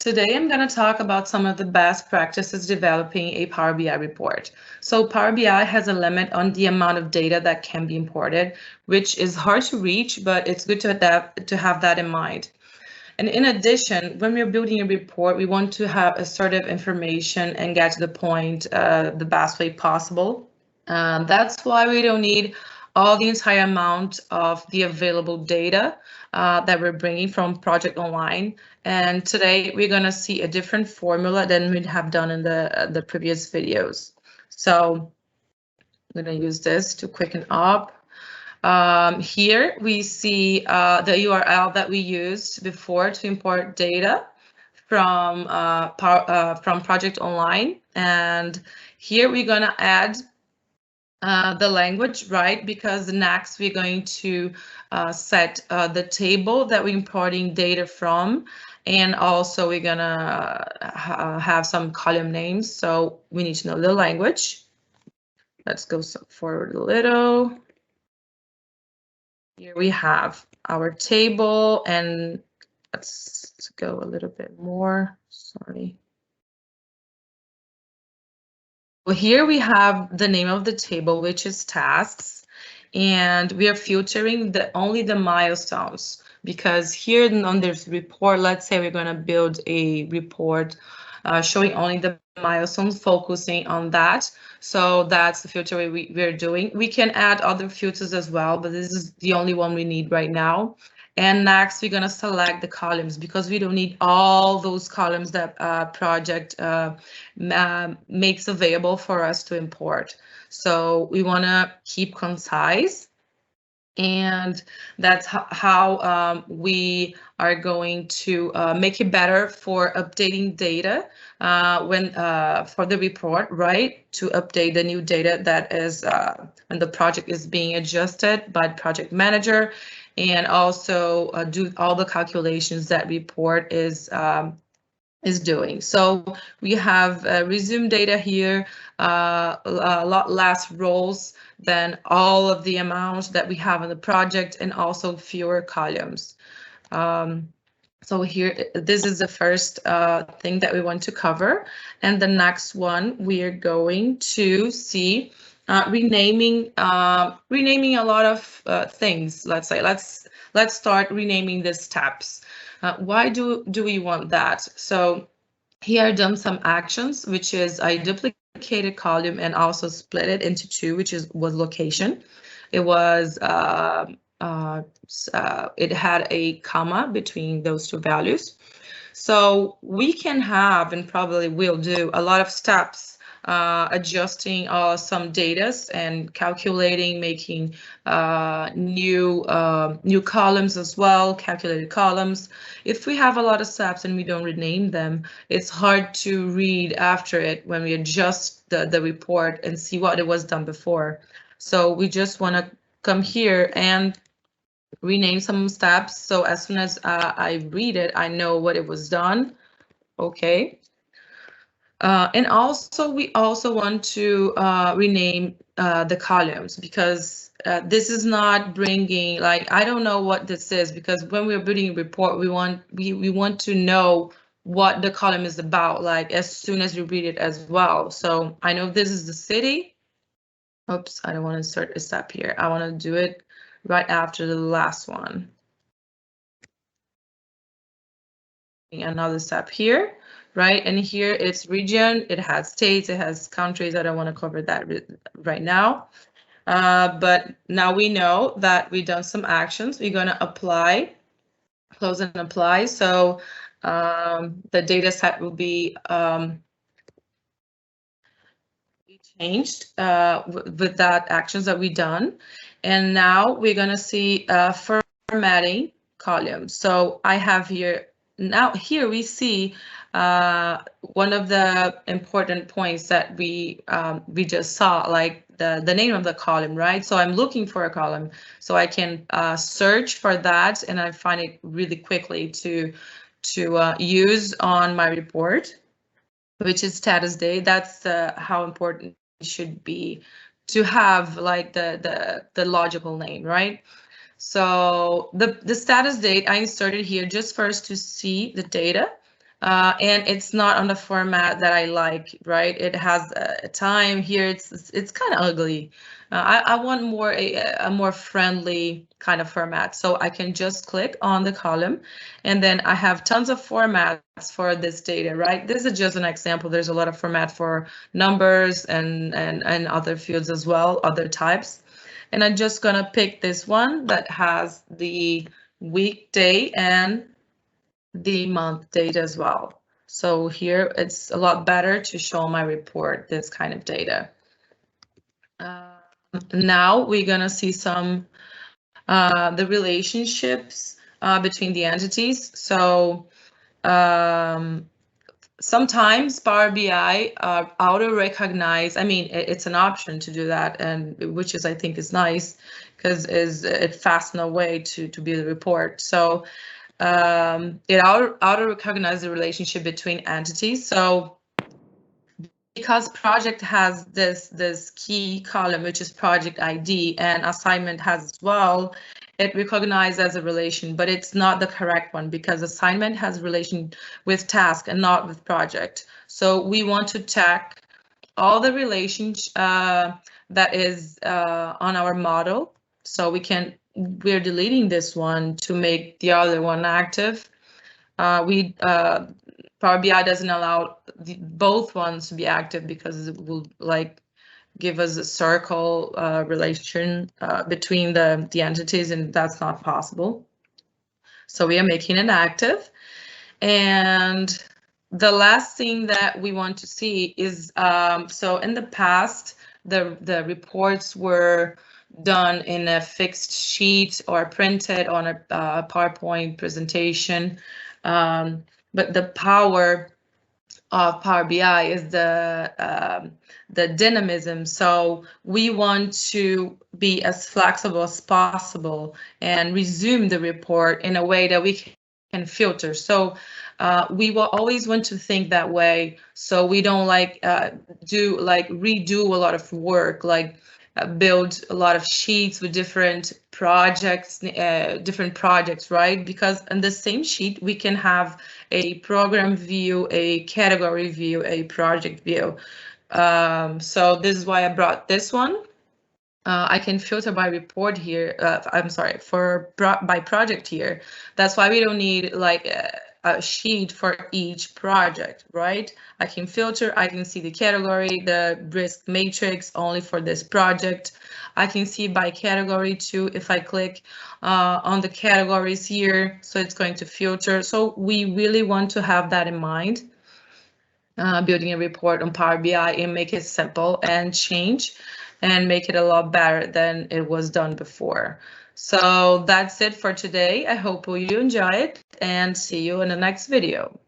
Today, I'm going to talk about some of the best practices developing a Power BI report. So Power BI has a limit on the amount of data that can be imported, which is hard to reach, but it's good to have that in mind. And in addition, when we're building a report, we want to have assertive information and get to the point the best way possible. That's why we don't need all the entire amount of the available data that we're bringing from Project Online. And today we're going to see a different formula than we'd have done in the previous videos. So I'm going to use this to quicken up. Here we see the URL that we used before to import data from Project Online. And here we're going to add the language, right? Because next we're going to set the table that we're importing data from, and also we're gonna have some column names. So we need to know the language. Let's go forward a little. Here we have our table, and let's go a little bit more. Sorry. Well, here we have the name of the table, which is tasks, and we are filtering only the milestones, because here on this report, let's say we're going to build a report showing only the milestones, focusing on that. So that's the filter we're doing. We can add other filters as well, but this is the only one we need right now. And next, we're going to select the columns, because we don't need all those columns that project makes available for us to import. So we want to keep concise. And that's how we are going to make it better for updating data for the report, right? To update the new data that is when the project is being adjusted by the project manager, and also do all the calculations that report is doing. So we have resume data here, a lot less rows than all of the amounts that we have in the project, and also fewer columns. So here, this is the first thing that we want to cover. And the next one, we are going to see renaming a lot of things. Let's say, let's start renaming the steps. Why do we want that? So here I've done some actions, which is I duplicated column and also split it into two, which was location. It was it had a comma between those two values. So we can have, and probably will do, a lot of steps adjusting some data and calculating, making new columns as well, calculated columns. If we have a lot of steps and we don't rename them, it's hard to read after it when we adjust the report and see what it was done before. So we just want to come here and rename some steps. So as soon as I read it, I know what it was done. Okay. And also, we also want to rename the columns, because this is not bringing, like, I don't know what this is, because when we're building a report, we want to know what the column is about, like, as soon as you read it as well. So I know this is the city. Oops, I don't want to insert a step here. I want to do it right after the last one. Another step here, right? And here it's region, it has states, it has countries. I don't want to cover that right now. But now we know that we've done some actions. We're going to apply, close and apply. So the data set will be changed with that actions that we've done. And now we're going to see formatting columns. So I have here, now here we see one of the important points that we just saw, like the name of the column, right? So I'm looking for a column, so I can search for that, and I find it really quickly to use on my report, which is status date. That's how important it should be to have, like, the logical name, right? So the status date I inserted here just first to see the data. and it's not on the format that I like, right? It has a time here. It's kind of ugly. I want more a more friendly kind of format. So I can just click on the column, and then I have tons of formats for this data, right? This is just an example. There's a lot of format for numbers and other fields as well, other types. And I'm just gonna pick this one that has the weekday and the month data as well. So here it's a lot better to show my report this kind of data. Now we're gonna see some the relationships between the entities. So sometimes Power BI auto recognize. I mean, it's an option to do that, and which is I think is nice because it fastens a way to build a report. So it auto recognizes the relationship between entities. So because project has this key column, which is project ID, and assignment has as well, it recognizes as a relation, but it's not the correct one because assignment has relation with task and not with project. So we want to check all the relations that is on our model. So we're deleting this one to make the other one active. Power BI doesn't allow both ones to be active because it will like give us a circle relation between the entities, and that's not possible. So we are making it active. And the last thing that we want to see is, so in the past, the reports were done in a fixed sheet or printed on a PowerPoint presentation. But the power of Power BI is the dynamism. So we want to be as flexible as possible and resume the report in a way that we can filter. So we will always want to think that way. So we don't redo a lot of work, like build a lot of sheets with different projects, right? Because in the same sheet, we can have a program view, a category view, a project view. So this is why I brought this one. I can filter by report here. I'm sorry, by project here. That's why we don't need like a sheet for each project, right? I can filter, I can see the category, the risk matrix only for this project. I can see by category too if I click on the categories here, so it's going to filter. So we really want to have that in mind. Building a report on Power BI and make it simple and change and make it a lot better than it was done before. So that's it for today. I hope you enjoy it and see you in the next video.